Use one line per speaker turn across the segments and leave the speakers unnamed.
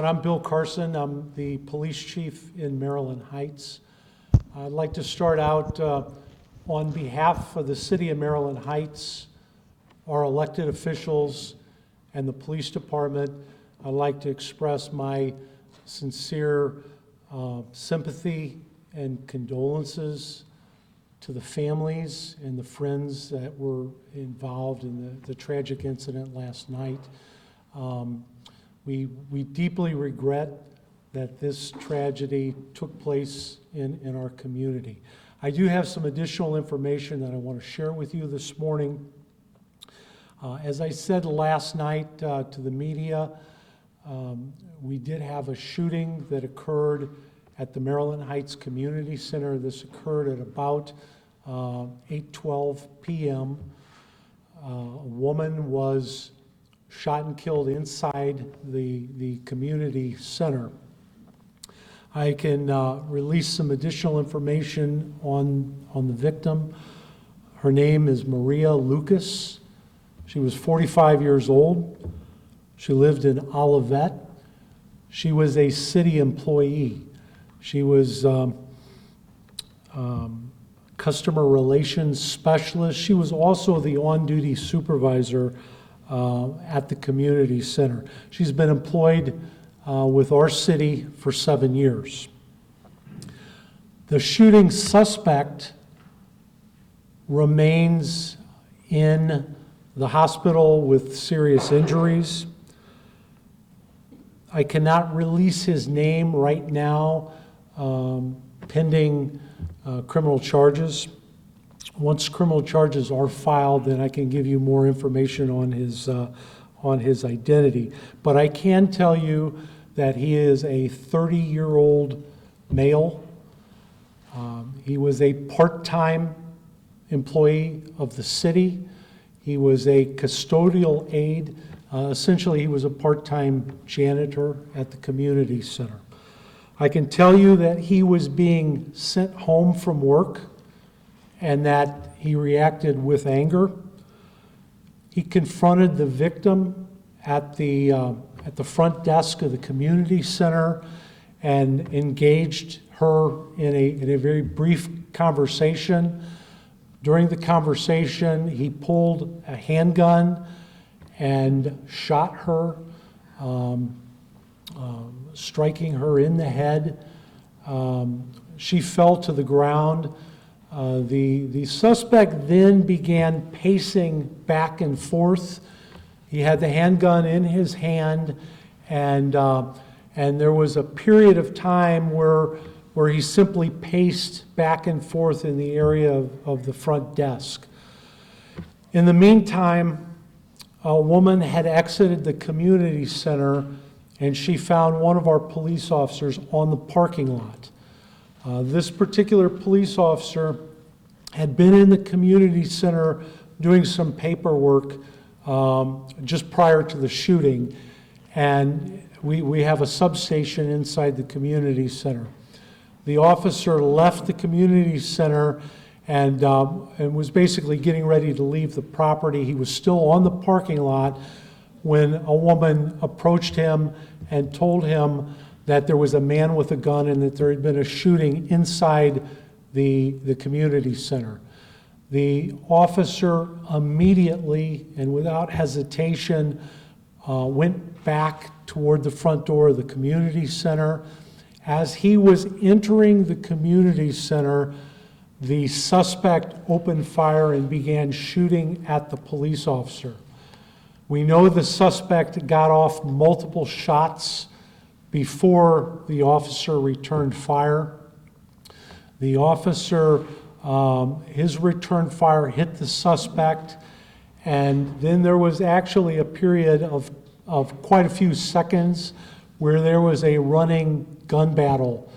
I'm Bill Carson. I'm the police chief in Maryland Heights. I'd like to start out on behalf of the city of Maryland Heights, our elected officials, and the police department. I'd like to express my sincere sympathy and condolences to the families and the friends that were involved in the tragic incident last night. We deeply regret that this tragedy took place in our community. I do have some additional information that I want to share with you this morning. As I said last night to the media, we did have a shooting that occurred at the Maryland Heights Community Center. This occurred at about 8:12 p.m. A woman was shot and killed inside the community center. I can release some additional information on the victim. Her name is Maria Lucas. She was 45 years old. She lived in Olivet. She was a city employee. She was customer relations specialist. She was also the on-duty supervisor at the community center. She's been employed with our city for 7 years. The shooting suspect remains in the hospital with serious injuries. I cannot release his name right now, pending criminal charges. Once criminal charges are filed, then I can give you more information on his identity. But I can tell you that he is a 30-year-old male. He was a part-time employee of the city. He was a custodial aide. Essentially, he was a part-time janitor at the community center. I can tell you that he was being sent home from work and that he reacted with anger. He confronted the victim at the front desk of the community center and engaged her in a very brief conversation. During the conversation, he pulled a handgun and shot her, striking her in the head. She fell to the ground. The suspect then began pacing back and forth. He had the handgun in his hand, and there was a period of time where he simply paced back and forth in the area of the front desk. In the meantime, a woman had exited the community center, and she found one of our police officers on the parking lot. This particular police officer had been in the community center doing some paperwork just prior to the shooting, and we have a substation inside the community center. The officer left the community center and was basically getting ready to leave the property. He was still on the parking lot when a woman approached him and told him that there was a man with a gun and that there had been a shooting inside the community center. The officer immediately and without hesitation went back toward the front door of the community center. As he was entering the community center, the suspect opened fire and began shooting at the police officer. We know the suspect got off multiple shots before the officer returned fire. The officer, his return fire hit the suspect, and then there was actually a period of quite a few seconds where there was a running gun battle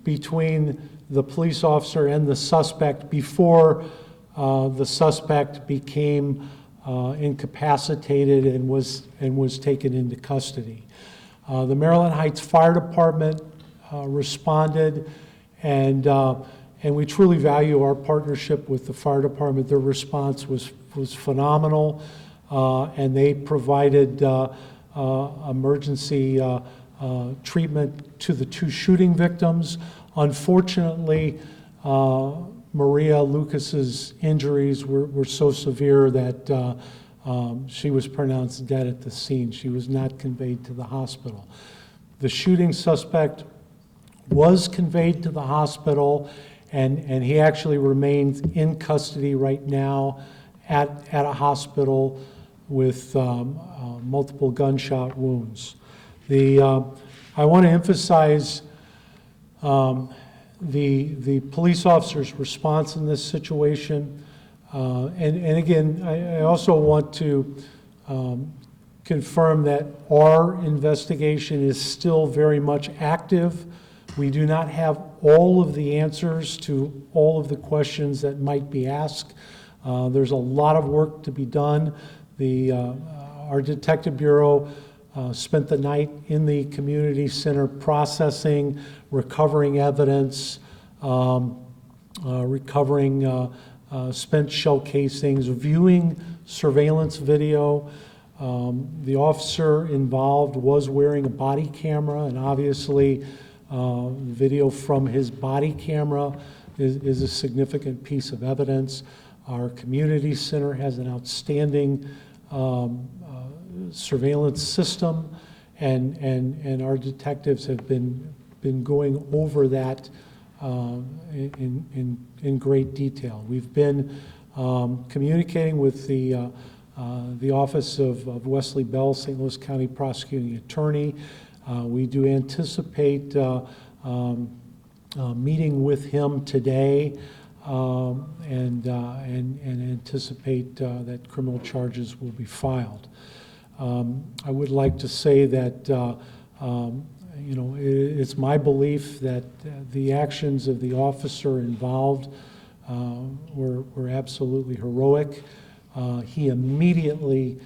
between the police officer and the suspect before the suspect became incapacitated and was taken into custody. The Maryland Heights Fire Department responded, and we truly value our partnership with the fire department. Their response was phenomenal, and they provided emergency treatment to the two shooting victims. Unfortunately, Maria Lucas's injuries were so severe that she was pronounced dead at the scene. She was not conveyed to the hospital. The shooting suspect was conveyed to the hospital, and he actually remains in custody right now at a hospital with multiple gunshot wounds. I want to emphasize the police officer's response in this situation. And again, I also want to confirm that our investigation is still very much active. We do not have all of the answers to all of the questions that might be asked. There's a lot of work to be done. Our Detective Bureau spent the night in the community center processing, recovering evidence, recovering spent shell casings, viewing surveillance video. The officer involved was wearing a body camera, and obviously video from his body camera is a significant piece of evidence. Our community center has an outstanding surveillance system, and our detectives have been going over that in great detail. We've been communicating with the Office of Wesley Bell, St. Louis County Prosecuting Attorney. We do anticipate meeting with him today and anticipate that criminal charges will be filed. I would like to say that it's my belief that the actions of the officer involved were absolutely heroic. He immediately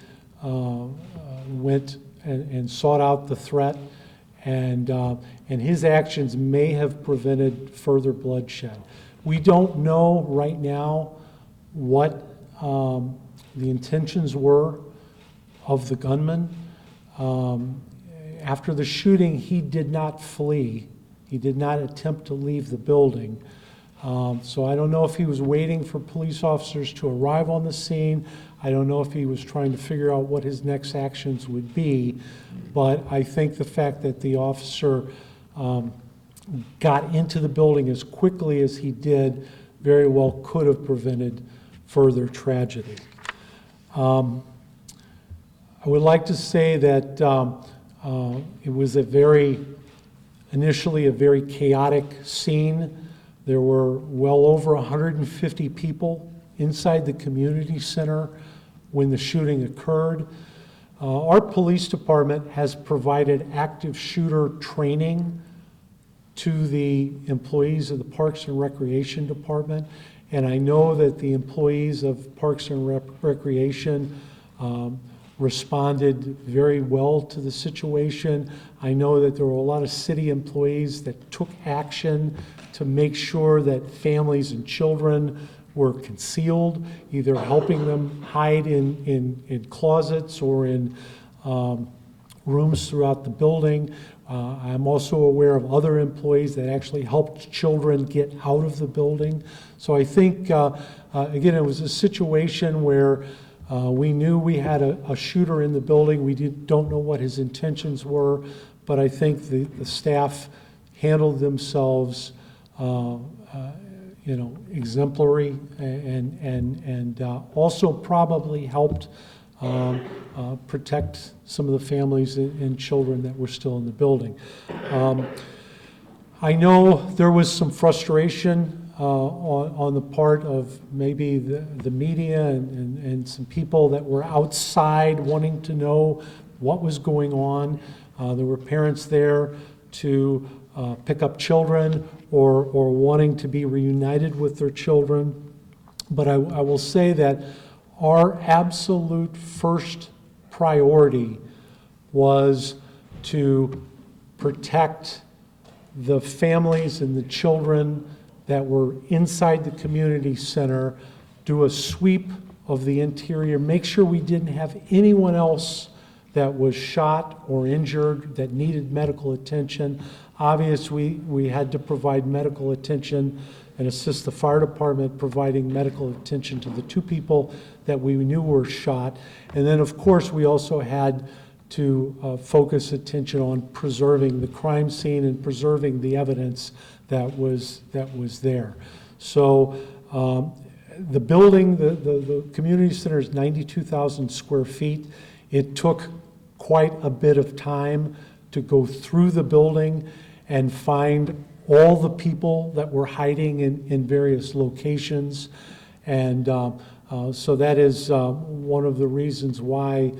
went and sought out the threat, and his actions may have prevented further bloodshed. We don't know right now what the intentions were of the gunman. After the shooting, he did not flee. He did not attempt to leave the building. So I don't know if he was waiting for police officers to arrive on the scene. I don't know if he was trying to figure out what his next actions would be. But I think the fact that the officer got into the building as quickly as he did very well could have prevented further tragedy. I would like to say that it was initially a very chaotic scene. There were well over 150 people inside the community center when the shooting occurred. Our police department has provided active shooter training to the employees of the Parks and Recreation Department, and I know that the employees of Parks and Recreation responded very well to the situation. I know that there were a lot of city employees that took action to make sure that families and children were concealed, either helping them hide in closets or in rooms throughout the building. I'm also aware of other employees that actually helped children get out of the building. So I think, again, it was a situation where we knew we had a shooter in the building. We don't know what his intentions were, but I think the staff handled themselves exemplary and also probably helped protect some of the families and children that were still in the building. I know there was some frustration on the part of maybe the media and some people that were outside wanting to know what was going on. There were parents there to pick up children or wanting to be reunited with their children. But I will say that our absolute first priority was to protect the families and the children that were inside the community center, do a sweep of the interior, make sure we didn't have anyone else that was shot or injured that needed medical attention. Obviously, we had to provide medical attention and assist the fire department providing medical attention to the 2 people that we knew were shot. And then, of course, we also had to focus attention on preserving the crime scene and preserving the evidence that was there. So the building, the community center is 92,000 square feet. It took quite a bit of time to go through the building and find all the people that were hiding in various locations. And so that is one of the reasons why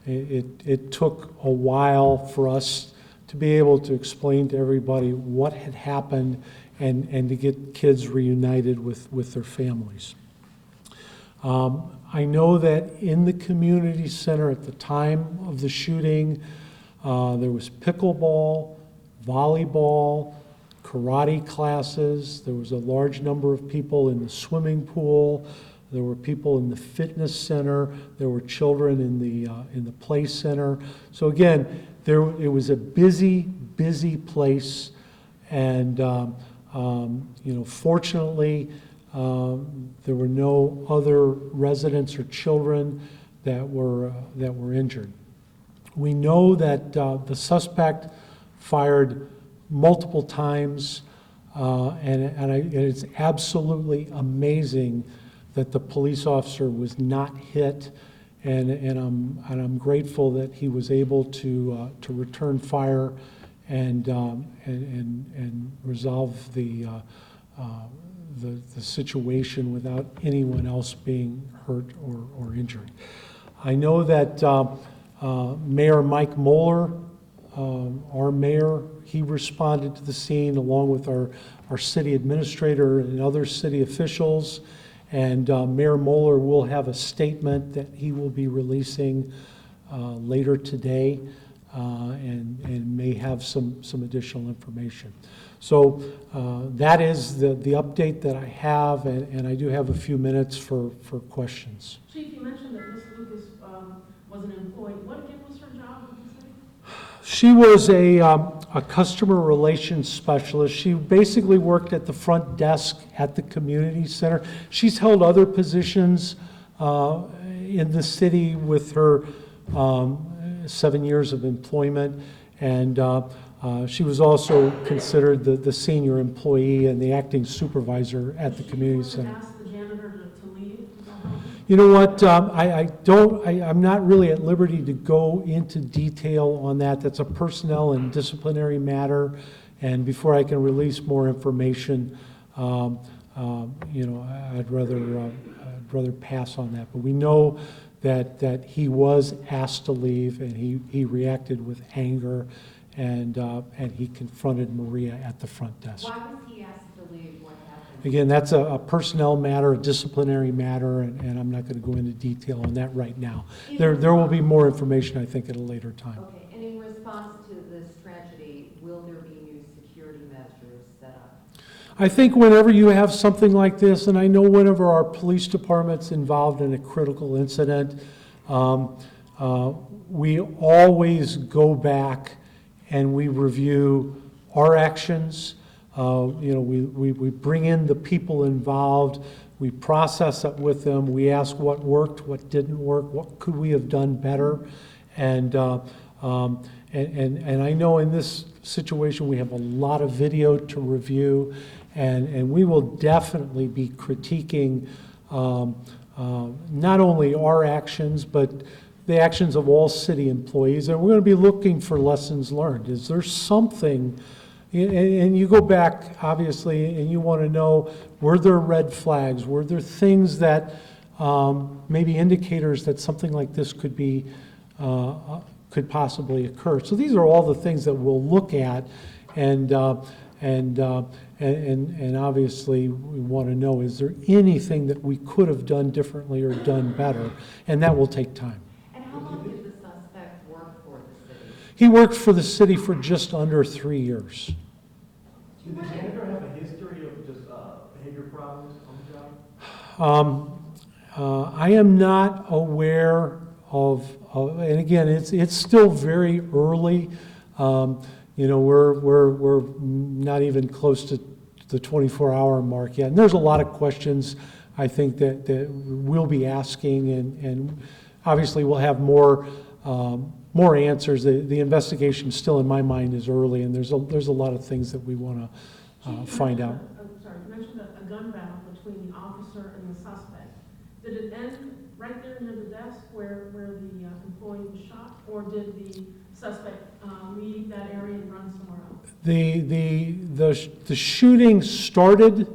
it took a while for us to be able to explain to everybody what had happened and to get kids reunited with their families. I know that in the community center at the time of the shooting, there was pickleball, volleyball, karate classes. There was a large number of people in the swimming pool. There were people in the fitness center. There were children in the play center. So again, it was a busy place, and fortunately, there were no other residents or children that were injured. We know that the suspect fired multiple times, and it's absolutely amazing that the police officer was not hit, and I'm grateful that he was able to return fire and resolve the situation without anyone else being hurt or injured. I know that Mayor Mike Moeller, our mayor, he responded to the scene along with our city administrator and other city officials. And Mayor Moeller will have a statement that he will be releasing later today and may have some additional information. So that is the update that I have, and I do have a few minutes for questions.
Chief, you mentioned that Ms. Lucas was an employee. What again was her job with the city?
She was a customer relations specialist. She basically worked at the front desk at the community center. She's held other positions in the city with her 7 years of employment, and she was also considered the senior employee and the acting supervisor at the community center.
Ask the janitor to leave?
You know what? I'm not really at liberty to go into detail on that. That's a personnel and disciplinary matter, and before I can release more information, I'd rather pass on that. But we know that he was asked to leave, and he reacted with anger, and he confronted Maria at the front desk.
Why was he asked to leave? What happened?
Again, that's a personnel matter, a disciplinary matter, and I'm not going to go into detail on that right now. There will be more information, I think, at a later time.
Okay, and in response to this tragedy, will there be new security measures set up?
I think whenever you have something like this, and I know whenever our police department's involved in a critical incident, we always go back and we review our actions. We bring in the people involved, we process it with them, we ask what worked, what didn't work, what could we have done better, and I know in this situation we have a lot of video to review, and we will definitely be critiquing not only our actions, but the actions of all city employees, and we're going to be looking for lessons learned. Is there something, and you go back, obviously, and you want to know, were there red flags? Were there things that maybe indicators that something like this could possibly occur? So these are all the things that we'll look at, and obviously we want to know, is there anything that we could have done differently or done better? And that will take time.
How long did the suspect work for the city?
He worked for the city for just under 3 years.
Did the janitor have a history of just behavior problems on the job?
I am not aware of and again, it's still very early. You know, we're not even close to the 24-hour mark yet. And there's a lot of questions I think that we'll be asking, and obviously we'll have more answers. The investigation still, in my mind, is early, and there's a lot of things that we want to find out.
Sorry, you mentioned a gun battle between the officer and the suspect. Did it end right there near the desk where the employee was shot, or did the suspect leave that area and run somewhere else?
The shooting started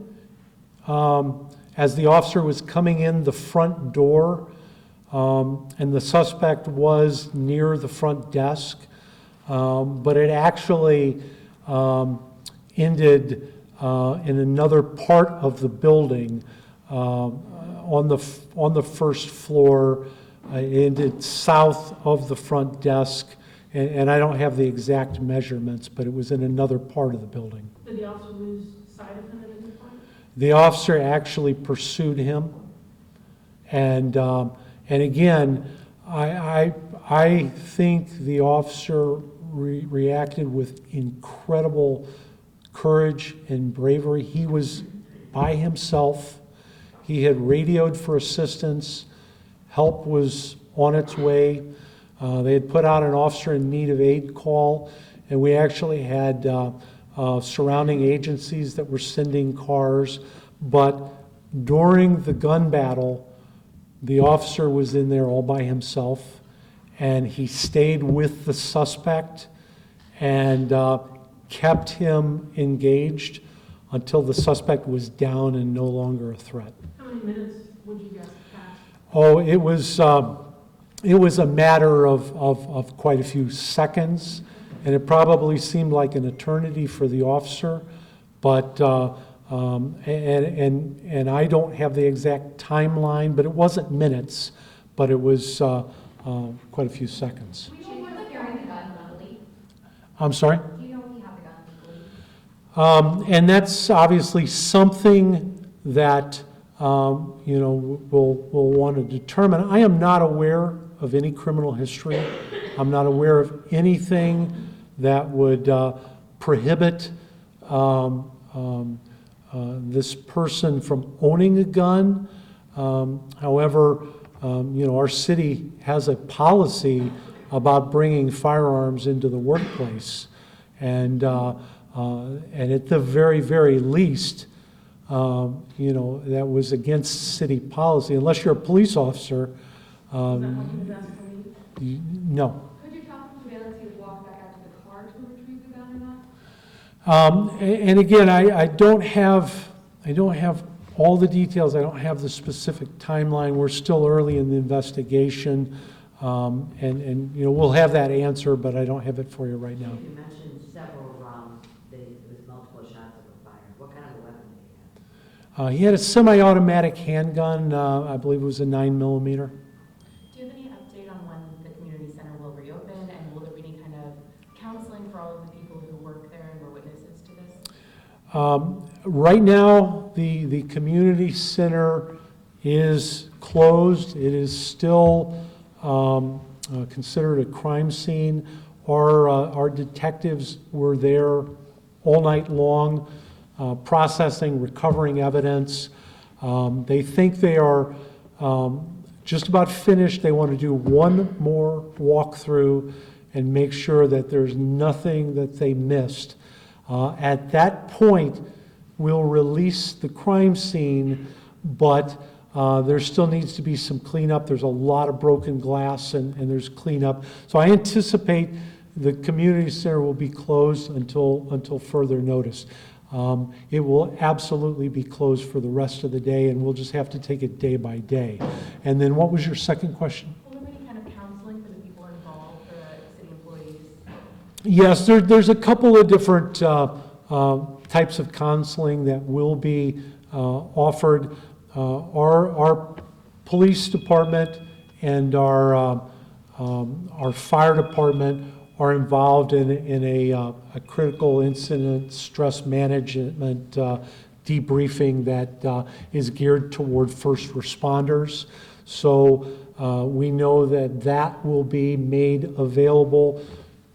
as the officer was coming in the front door, and the suspect was near the front desk, but it actually ended in another part of the building on the first floor. It ended south of the front desk, and I don't have the exact measurements, but it was in another part of the building.
Did the officer lose sight of him at any point?
The officer actually pursued him, and again, I think the officer reacted with incredible courage and bravery. He was by himself. He had radioed for assistance. Help was on its way. They had put out an officer in need of aid call, and we actually had surrounding agencies that were sending cars. But during the gun battle, the officer was in there all by himself, and he stayed with the suspect and kept him engaged until the suspect was down and no longer a threat.
How many minutes would you guess passed?
Oh, it was a matter of quite a few seconds, and it probably seemed like an eternity for the officer, but and I don't have the exact timeline, but it wasn't minutes, but it was quite a few seconds.
Do you know if he carried the gun legally?
I'm sorry?
Do you know if he had the gun legally?
And that's obviously something that you know, we'll want to determine. I am not aware of any criminal history. I'm not aware of anything that would prohibit this person from owning a gun. However, you know, our city has a policy about bringing firearms into the workplace, and at the very, very least, you know, that was against city policy. Unless you're a police officer,
Is that what you best believe?
no.
Could you tell from surveillance he would walk back out to the car to retrieve the gun or not?
And again, I don't have all the details. I don't have the specific timeline. We're still early in the investigation, and you know, we'll have that answer, but I don't have it for you right now.
You mentioned several rounds, there was multiple shots that were fired. What kind of a weapon did he have?
He had a semi-automatic handgun. I believe it was a 9mm.
Do you have any update on when the community center will reopen, and will there be any kind of counseling for all of the people who work there and were witnesses to this?
Right now, the community center is closed. It is still considered a crime scene. Our detectives were there all night long, processing, recovering evidence. They think they are just about finished. They want to do one more walkthrough and make sure that there's nothing that they missed. At that point, we'll release the crime scene, but there still needs to be some cleanup. There's a lot of broken glass, and there's cleanup. So I anticipate the community center will be closed until further notice. It will absolutely be closed for the rest of the day, and we'll just have to take it day by day. And then what was your second question?
Will there be any kind of counseling for the people involved, for the city employees?
Yes, there's a couple of different types of counseling that will be offered. Our police department and our fire department are involved in a critical incident stress management debriefing that is geared toward first responders. So We know that that will be made available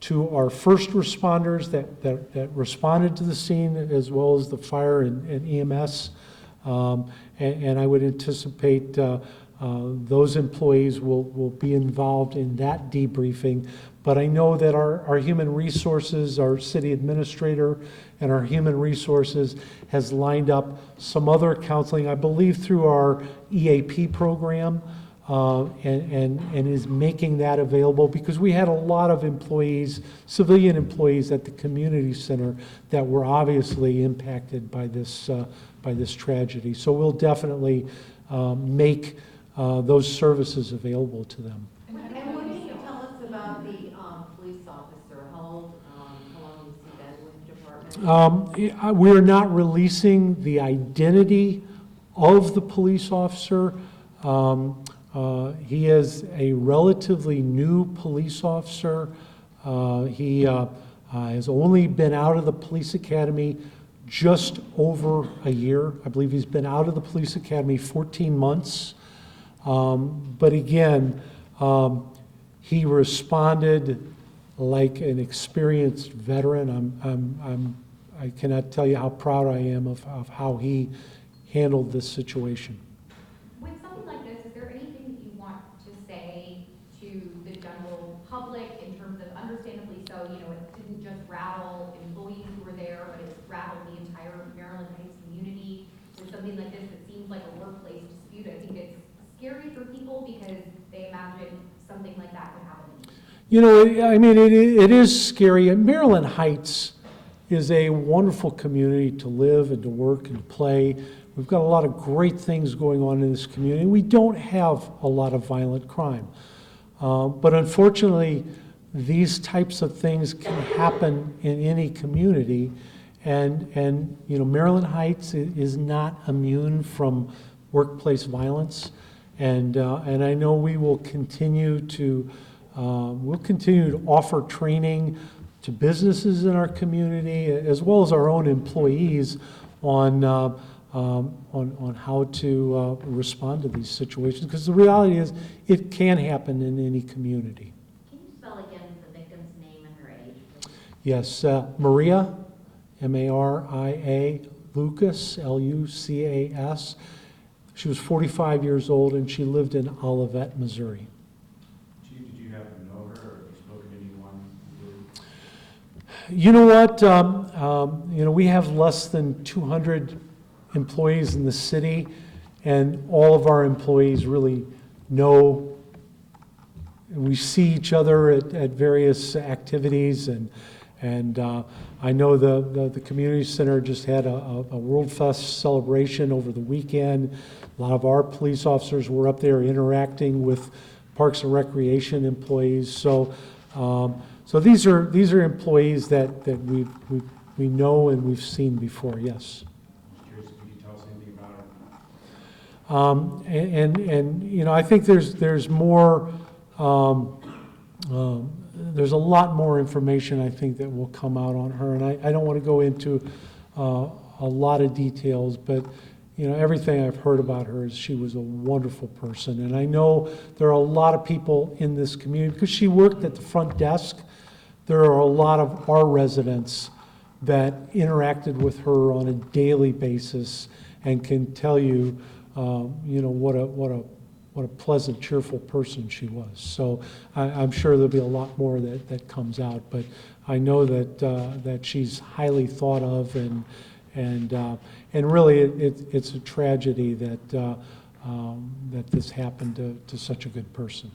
to our first responders that responded to the scene, as well as the fire and EMS. And I would anticipate those employees will be involved in that debriefing. But I know that our human resources, our city administrator and our human resources has lined up some other counseling, I believe through our EAP program, and is making that available, because we had a lot of employees, civilian employees at the community center that were obviously impacted by this tragedy. So we'll definitely make those services available to them.
And what can you tell us about the police officer? How long has he been with the department?
We are not releasing the identity of the police officer. He is a relatively new police officer. He has only been out of the police academy just over a year. I believe he's been out of the police academy 14 months. But again, he responded like an experienced veteran. I cannot tell you how proud I am of how he handled this situation.
With something like this, is there anything that you want to say to the general public in terms of, understandably so, you know, it didn't just rattle employees who were there, but it's rattled the entire Maryland Heights community. With something like this that seems like a workplace dispute, I think it's scary for people because they imagine something like that could happen.
You know, I mean, it is scary. And Maryland Heights is a wonderful community to live and to work and to play. We've got a lot of great things going on in this community. We don't have a lot of violent crime. But unfortunately, these types of things can happen in any community. And you know, Maryland Heights is not immune from workplace violence. And I know we will continue to offer training to businesses in our community, as well as our own employees, on how to respond to these situations. Because the reality is, it can happen in any community.
Can you spell again the victim's name and her age, please?
Yes, Maria, Maria, Lucas, Lucas. She was 45 years old, and she lived in Olivet, Missouri.
Chief, did you happen to know her, or have you spoken to anyone who
You know what? You know, we have less than 200 employees in the city, and all of our employees really know. We see each other at various activities, and I know the community center just had a World Fest celebration over the weekend. A lot of our police officers were up there interacting with Parks and Recreation employees. So these are employees that we know and we've seen before. Yes.
I'm curious if you could tell us anything about her.
And you know, I think there's more. There's a lot more information, I think, that will come out on her, and I don't want to go into a lot of details, but you know, everything I've heard about her is she was a wonderful person. And I know there are a lot of people in this community, because she worked at the front desk. There are a lot of our residents that interacted with her on a daily basis and can tell you, you know, what a pleasant, cheerful person she was. So I'm sure there'll be a lot more that comes out, but I know that she's highly thought of, and really it's a tragedy that this happened to such a good person.